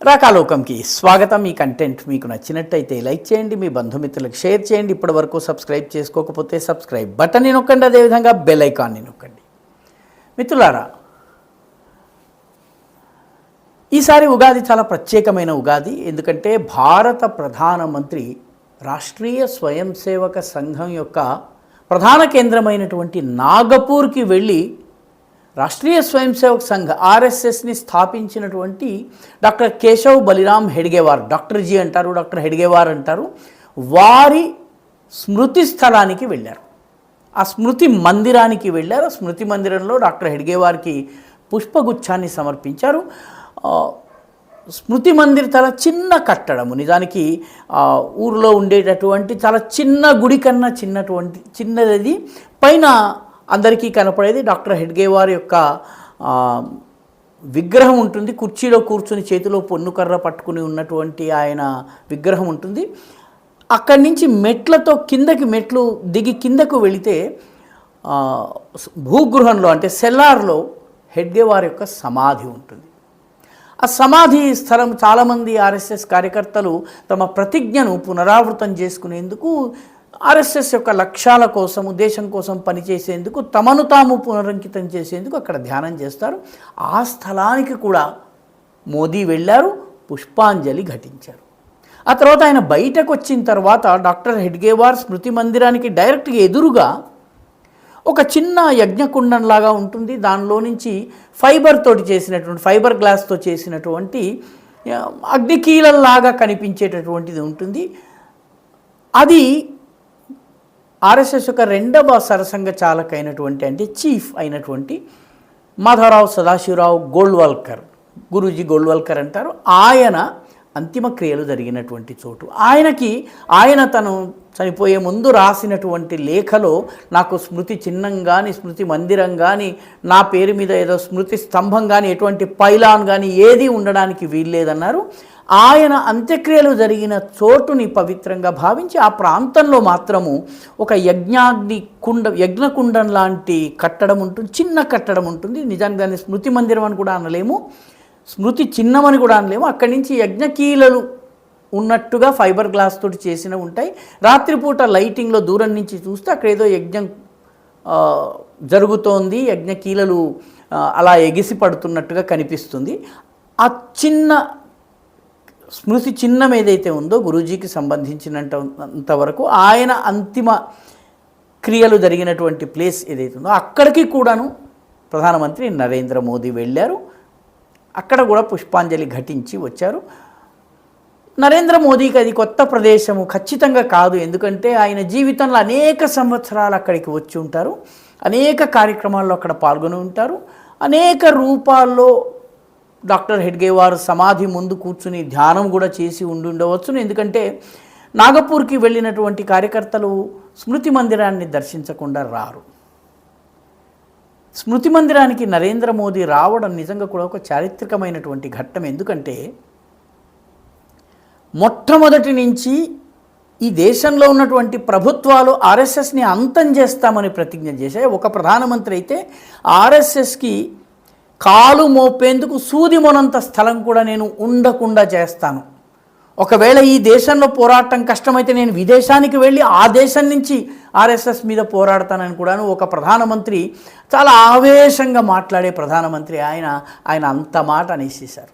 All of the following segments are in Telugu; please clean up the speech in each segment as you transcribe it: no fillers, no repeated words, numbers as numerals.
రాకాలోకంకి స్వాగతం. ఈ కంటెంట్ మీకు నచ్చినట్టయితే లైక్ చేయండి, మీ బంధుమిత్రులకు షేర్ చేయండి. ఇప్పటివరకు సబ్స్క్రైబ్ చేసుకోకపోతే సబ్స్క్రైబ్ బటన్ని నొక్కండి, అదేవిధంగా బెల్ ఐకాన్ని నొక్కండి. మిత్రులారా, ఈసారి ఉగాది చాలా ప్రత్యేకమైన ఉగాది. ఎందుకంటే భారత ప్రధానమంత్రి రాష్ట్రీయ స్వయం సేవక సంఘం యొక్క ప్రధాన కేంద్రమైనటువంటి నాగపూర్కి వెళ్ళి రాష్ట్రీయ స్వయం సేవక్ సంఘ్ ఆర్ఎస్ఎస్ని స్థాపించినటువంటి డాక్టర్ కేశవ్ బలిరామ్ హెడ్గేవార్, డాక్టర్ జీ అంటారు, డాక్టర్ హెడ్గేవార్ అంటారు, వారి స్మృతి స్థలానికి వెళ్ళారు. ఆ స్మృతి మందిరానికి వెళ్ళారు. స్మృతి మందిరంలో డాక్టర్ హెడ్గేవార్కి పుష్పగుచ్ఛాన్ని సమర్పించారు. స్మృతి మందిర్ చాలా చిన్న కట్టడము, నిజానికి ఊరిలో ఉండేటటువంటి చాలా చిన్న గుడి కన్నా చిన్నది. పైన అందరికీ కనపడేది డాక్టర్ హెడ్గేవార్ యొక్క విగ్రహం ఉంటుంది. కుర్చీలో కూర్చుని చేతిలో పొన్నుకర్ర పట్టుకుని ఉన్నటువంటి ఆయన విగ్రహం ఉంటుంది. అక్కడి నుంచి మెట్లు దిగి కిందకు వెళితే భూగృహంలో అంటే సెల్లార్లో హెడ్గేవార్ యొక్క సమాధి ఉంటుంది. ఆ సమాధి స్థలం చాలామంది ఆర్ఎస్ఎస్ కార్యకర్తలు తమ ప్రతిజ్ఞను పునరావృతం చేసుకునేందుకు, ఆర్ఎస్ఎస్ యొక్క లక్ష్యాల కోసం, దేశం కోసం పనిచేసేందుకు, తమను తాము పునరంకితం చేసేందుకు అక్కడ ధ్యానం చేస్తారు. ఆ స్థలానికి కూడా మోదీ వెళ్ళారు, పుష్పాంజలి ఘటించారు. ఆ తర్వాత ఆయన బయటకు వచ్చిన తర్వాత డాక్టర్ హెడ్గేవార్ స్మృతి మందిరానికి డైరెక్ట్గా ఎదురుగా ఒక చిన్న యజ్ఞకుండంలాగా ఉంటుంది. దానిలో నుంచి ఫైబర్ గ్లాస్తో చేసినటువంటి అగ్నికీలలాగా కనిపించేటటువంటిది ఉంటుంది. అది ఆర్ఎస్ఎస్ యొక్క రెండవ సరసంఘ చాలకైనటువంటి, అంటే చీఫ్ అయినటువంటి మాధవరావు సదాశివరావు గోల్వల్కర్, గురూజీ గోల్వల్కర్ అంటారు, ఆయన అంతిమ క్రియలు జరిగినటువంటి చోటు. ఆయన తను చనిపోయే ముందు రాసినటువంటి లేఖలో, నాకు స్మృతి చిహ్నం కానీ, స్మృతి మందిరం కానీ, నా పేరు మీద ఏదో స్మృతి స్తంభం కానీ, ఎటువంటి పైలాన్ కానీ ఏది ఉండడానికి వీల్లేదన్నారు. ఆయన అంత్యక్రియలు జరిగిన చోటుని పవిత్రంగా భావించి ఆ ప్రాంతంలో మాత్రము ఒక యజ్ఞకుండం లాంటి కట్టడం ఉంటుంది, చిన్న కట్టడం ఉంటుంది. నిజానికి దాన్ని స్మృతి మందిరం అని కూడా అనలేము, స్మృతి చిహ్నమని కూడా అనలేము. అక్కడి నుంచి యజ్ఞకీలలు ఉన్నట్టుగా ఫైబర్ గ్లాస్ తోటి చేసినవి ఉంటాయి. రాత్రిపూట లైటింగ్లో దూరం నుంచి చూస్తే అక్కడ ఏదో యజ్ఞం జరుగుతోంది, యజ్ఞకీలలు అలా ఎగిసి పడుతున్నట్టుగా కనిపిస్తుంది. ఆ చిన్న స్మృతి చిహ్నం ఏదైతే ఉందో గురూజీకి సంబంధించినంతవరకు ఆయన అంతిమ క్రియలు జరిగినటువంటి ప్లేస్ ఏదైతే ఉందో అక్కడికి కూడాను ప్రధానమంత్రి నరేంద్ర మోదీ వెళ్ళారు. అక్కడ కూడా పుష్పాంజలి ఘటించి వచ్చారు. నరేంద్ర మోదీకి అది కొత్త ప్రదేశము ఖచ్చితంగా కాదు, ఎందుకంటే ఆయన జీవితంలో అనేక సంవత్సరాలు అక్కడికి వచ్చి ఉంటారు, అనేక కార్యక్రమాల్లో అక్కడ పాల్గొని ఉంటారు, అనేక రూపాల్లో డాక్టర్ హెడ్గేవార్ సమాధి ముందు కూర్చుని ధ్యానం కూడా చేసి ఉండవచ్చును. ఎందుకంటే నాగపూర్కి వెళ్ళినటువంటి కార్యకర్తలు స్మృతి మందిరాన్ని దర్శించకుండా రారు. స్మృతి మందిరానికి నరేంద్ర మోదీ రావడం నిజంగా కూడా ఒక చారిత్రకమైనటువంటి ఘట్టం. ఎందుకంటే మొట్టమొదటి నుంచి ఈ దేశంలో ఉన్నటువంటి ప్రభుత్వాలు ఆర్ఎస్ఎస్ని అంతం చేస్తామని ప్రతిజ్ఞ చేశాయి. ఒక ప్రధానమంత్రి అయితే ఆర్ఎస్ఎస్కి కాలు మోపేందుకు సూది మొనంత స్థలం కూడా నేను ఉండకుండా చేస్తాను, ఒకవేళ ఈ దేశంలో పోరాటం కష్టమైతే నేను విదేశానికి వెళ్ళి ఆ దేశం నుంచి ఆర్ఎస్ఎస్ మీద పోరాడతానని కూడాను ఒక ప్రధానమంత్రి, చాలా ఆవేశంగా మాట్లాడే ప్రధానమంత్రి ఆయన అంత మాట అనేసేశారు.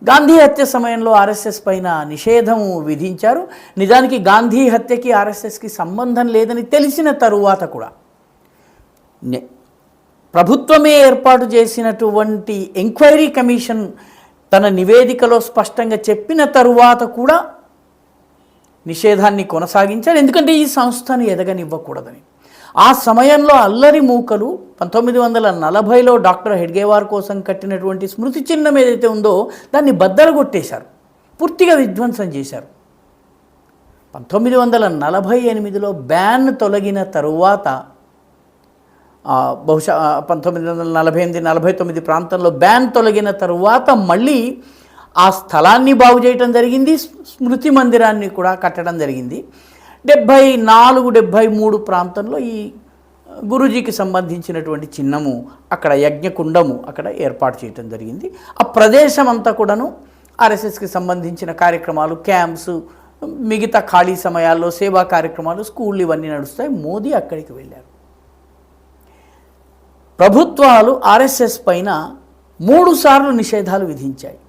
గాంధీ హత్య సమయంలో ఆర్ఎస్ఎస్ పైన నిషేధం విధించారు. నిజానికి గాంధీ హత్యకి ఆర్ఎస్ఎస్కి సంబంధం లేదని తెలిసిన తరువాత కూడా ప్రభుత్వమే ఏర్పాటు చేసినటువంటి ఎంక్వైరీ కమిషన్ తన నివేదికలో స్పష్టంగా చెప్పిన తరువాత కూడా నిషేధాన్ని కొనసాగించారు. ఎందుకంటే ఈ సంస్థను ఎదగనివ్వకూడదని. ఆ సమయంలో అల్లరి మూకలు 1940లో డాక్టర్ హెడ్గేవార్ కోసం కట్టినటువంటి స్మృతి చిహ్నం ఏదైతే ఉందో దాన్ని బద్దలుగొట్టేశారు, పూర్తిగా విధ్వంసం చేశారు. 1948లో బ్యాన్ తొలగిన తరువాత, బహుశా 1948-49 ప్రాంతంలో బ్యాన్ తొలగిన తరువాత మళ్ళీ ఆ స్థలాన్ని బాగు చేయటం జరిగింది, స్మృతి మందిరాన్ని కూడా కట్టడం జరిగింది. 74-73 ప్రాంతంలో ఈ గురూజీకి సంబంధించినటువంటి చిహ్నము, అక్కడ యజ్ఞకుండము అక్కడ ఏర్పాటు చేయటం జరిగింది. ఆ ప్రదేశం అంతా కూడాను ఆర్ఎస్ఎస్కి సంబంధించిన కార్యక్రమాలు, క్యాంప్స్, మిగతా ఖాళీ సమయాల్లో సేవా కార్యక్రమాలు, స్కూళ్ళు ఇవన్నీ నడుస్తాయి. మోదీ అక్కడికి వెళ్ళారు. ప్రభుత్వాలు ఆర్ఎస్ఎస్ పైన 3 సార్లు నిషేధాలు విధించాయి.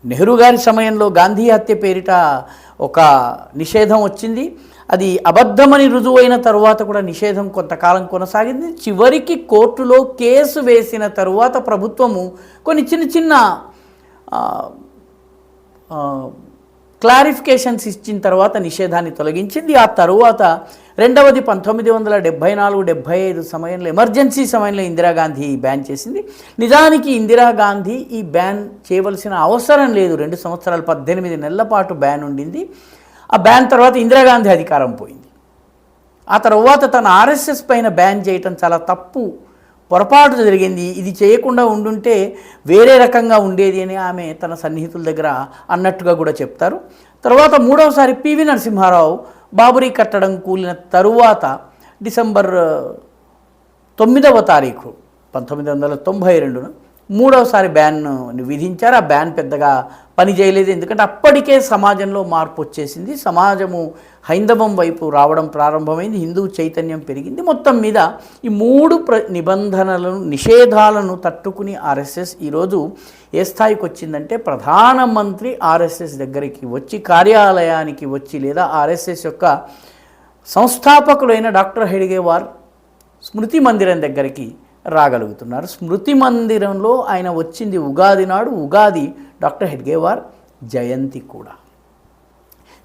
నెహ్రూ గారి సమయంలో గాంధీ హత్య పేరిట ఒక నిషేధం వచ్చింది. అది అబద్ధమని రుజువైన తరువాత కూడా నిషేధం కొంతకాలం కొనసాగింది. చివరికి కోర్టులో కేసు వేసిన తరువాత ప్రభుత్వము కొన్ని చిన్న క్లారిఫికేషన్స్ ఇచ్చిన తర్వాత నిషేధాన్ని తొలగించింది. ఆ తరువాత రెండవది 1974-75 సమయంలో, ఎమర్జెన్సీ సమయంలో ఇందిరాగాంధీ బ్యాన్ చేసింది. నిజానికి ఇందిరాగాంధీ ఈ బ్యాన్ చేయవలసిన అవసరం లేదు. 2 సంవత్సరాలు 18 నెలల పాటు బ్యాన్ ఉండింది. ఆ బ్యాన్ తర్వాత ఇందిరాగాంధీ అధికారం పోయింది. ఆ తర్వాత తన ఆర్ఎస్ఎస్ పైన బ్యాన్ చేయటం చాలా తప్పు, పొరపాటు జరిగింది, ఇది చేయకుండా ఉండుంటే వేరే రకంగా ఉండేది అని ఆమె తన సన్నిహితుల దగ్గర అన్నట్టుగా కూడా చెప్తారు. తర్వాత 3వసారి పివి నరసింహారావు బాబరీ కట్టడం కూలిన తరువాత డిసెంబర్ 9వ తారీఖు 1992న 3వసారి బ్యాన్ విధించారు. ఆ బ్యాన్ పెద్దగా పని చేయలేదు. ఎందుకంటే అప్పటికే సమాజంలో మార్పు వచ్చేసింది. సమాజము హైందవం వైపు రావడం ప్రారంభమైంది. హిందూ చైతన్యం పెరిగింది. మొత్తం మీద ఈ 3 నిబంధనలను, నిషేధాలను తట్టుకుని ఆర్ఎస్ఎస్ ఈరోజు ఏ స్థాయికి వచ్చిందంటే, ప్రధానమంత్రి ఆర్ఎస్ఎస్ దగ్గరికి వచ్చి, కార్యాలయానికి వచ్చి, లేదా ఆర్ఎస్ఎస్ యొక్క సంస్థాపకులైన డాక్టర్ హెడ్గేవార్ స్మృతి మందిరం దగ్గరికి రాగలుగుతున్నారు. స్మృతి మందిరంలో ఆయన వచ్చింది ఉగాది నాడు. ఉగాది డాక్టర్ హెడ్గేవార్ జయంతి కూడా.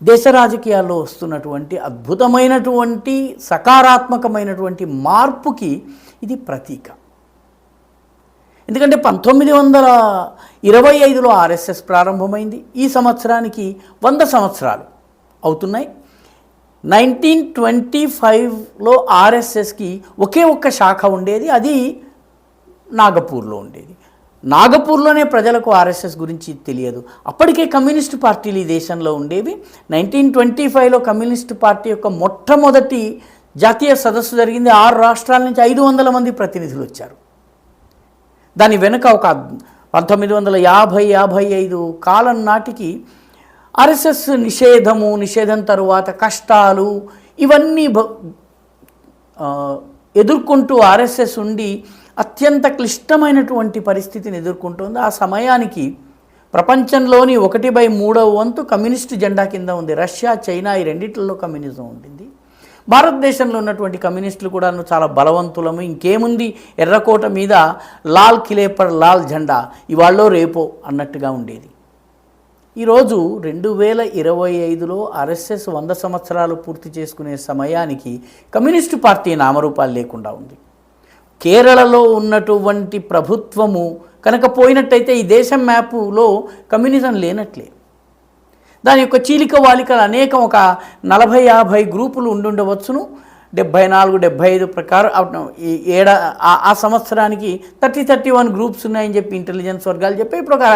దేశ రాజకీయాల్లో వస్తున్నటువంటి అద్భుతమైనటువంటి సకారాత్మకమైనటువంటి మార్పుకి ఇది ప్రతీక. ఎందుకంటే 1925లో ఆర్ఎస్ఎస్ ప్రారంభమైంది. ఈ సంవత్సరానికి 100 సంవత్సరాలు అవుతున్నాయి. 1925లో ఆర్ఎస్ఎస్కి ఒకే ఒక్క శాఖ ఉండేది. అది నాగపూర్లో ఉండేది. నాగపూర్లోనే ప్రజలకు ఆర్ఎస్ఎస్ గురించి తెలియదు. అప్పటికే కమ్యూనిస్టు పార్టీలు ఈ దేశంలో ఉండేవి. 1925లో కమ్యూనిస్టు పార్టీ యొక్క మొట్టమొదటి జాతీయ సదస్సు జరిగింది. 6 రాష్ట్రాల నుంచి 500 మంది ప్రతినిధులు వచ్చారు. దాని వెనుక ఒక 1950-55 కాలం నాటికి ఆర్ఎస్ఎస్ నిషేధం తరువాత కష్టాలు ఇవన్నీ ఎదుర్కొంటూ ఆర్ఎస్ఎస్ ఉండి అత్యంత క్లిష్టమైనటువంటి పరిస్థితిని ఎదుర్కొంటుంది. ఆ సమయానికి ప్రపంచంలోని 1/3 వంతు కమ్యూనిస్టు జెండా కింద ఉంది. రష్యా, చైనా ఈ రెండిట్లలో కమ్యూనిజం ఉండింది. భారతదేశంలో ఉన్నటువంటి కమ్యూనిస్టులు కూడా చాలా బలవంతులము. ఇంకేముంది, ఎర్రకోట మీద లాల్ కిలే పర్ లాల్ జెండా ఇవాళ్ళో రేపో అన్నట్టుగా ఉండేది. ఈరోజు 2025లో ఆర్ఎస్ఎస్ 100 సంవత్సరాలు పూర్తి చేసుకునే సమయానికి కమ్యూనిస్టు పార్టీ నామరూపాలు లేకుండా ఉంది. కేరళలో ఉన్నటువంటి ప్రభుత్వము కనుక పోయినట్టయితే ఈ దేశం మ్యాపులో కమ్యూనిజం లేనట్లే. దాని యొక్క చీలిక వాలికలు అనేకం, ఒక 40-50 గ్రూపులు ఉండుండవచ్చును. 74-75 ప్రకారం ఆ సంవత్సరానికి 30-31 గ్రూప్స్ ఉన్నాయని చెప్పి ఇంటెలిజెన్స్ వర్గాలు చెప్పి ఇప్పుడు ఒక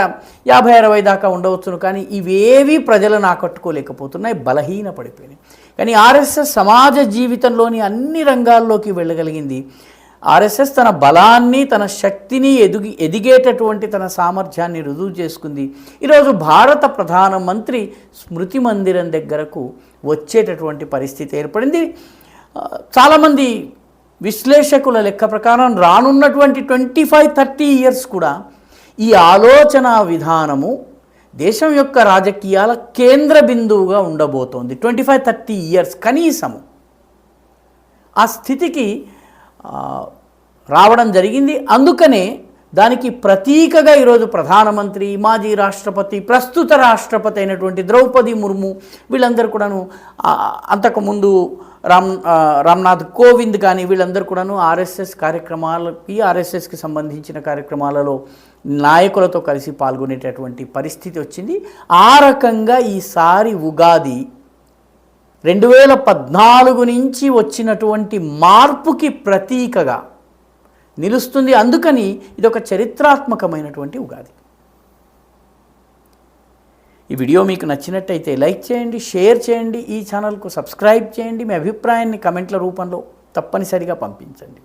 50-60 దాకా ఉండవచ్చును. కానీ ఇవేవి ప్రజలను ఆకట్టుకోలేకపోతున్నాయి, బలహీన పడిపోయినాయి. కానీ ఆర్ఎస్ఎస్ సమాజ జీవితంలోని అన్ని రంగాల్లోకి వెళ్ళగలిగింది. ఆర్ఎస్ఎస్ తన బలాన్ని, తన శక్తిని, ఎదిగేటటువంటి తన సామర్థ్యాన్ని రుజువు చేసుకుంది. ఈరోజు భారత ప్రధానమంత్రి స్మృతి మందిరం దగ్గరకు వచ్చేటటువంటి పరిస్థితి ఏర్పడింది. చాలామంది విశ్లేషకుల లెక్క ప్రకారం రానున్నటువంటి 25-30 ఇయర్స్ కూడా ఈ ఆలోచన విధానము దేశం యొక్క రాజకీయాల కేంద్ర బిందువుగా ఉండబోతోంది. 25-30 ఇయర్స్ కనీసము ఆ స్థితికి రావడం జరిగింది. అందుకనే దానికి ప్రతీకగా ఈరోజు ప్రధానమంత్రి, మాజీ రాష్ట్రపతి, ప్రస్తుత రాష్ట్రపతి అయినటువంటి ద్రౌపది ముర్ము వీళ్ళందరూ కూడాను, అంతకుముందు రామ్నాథ్ కోవింద్ కానీ వీళ్ళందరూ కూడాను ఆర్ఎస్ఎస్ కార్యక్రమాలకి, ఆర్ఎస్ఎస్కి సంబంధించిన కార్యక్రమాలలో నాయకులతో కలిసి పాల్గొనేటటువంటి పరిస్థితి వచ్చింది. ఆ రకంగా ఈసారి ఉగాది 2014 నుంచి వచ్చినటువంటి మార్పుకి ప్రతీకగా నిలుస్తుంది. అందుకని ఇది ఒక చరిత్రాత్మకమైనటువంటి ఉగాది. ఈ వీడియో మీకు నచ్చినట్టయితే లైక్ చేయండి, షేర్ చేయండి, ఈ ఛానల్కు సబ్స్క్రైబ్ చేయండి. మీ అభిప్రాయాన్ని కమెంట్ల రూపంలో తప్పనిసరిగా పంపించండి.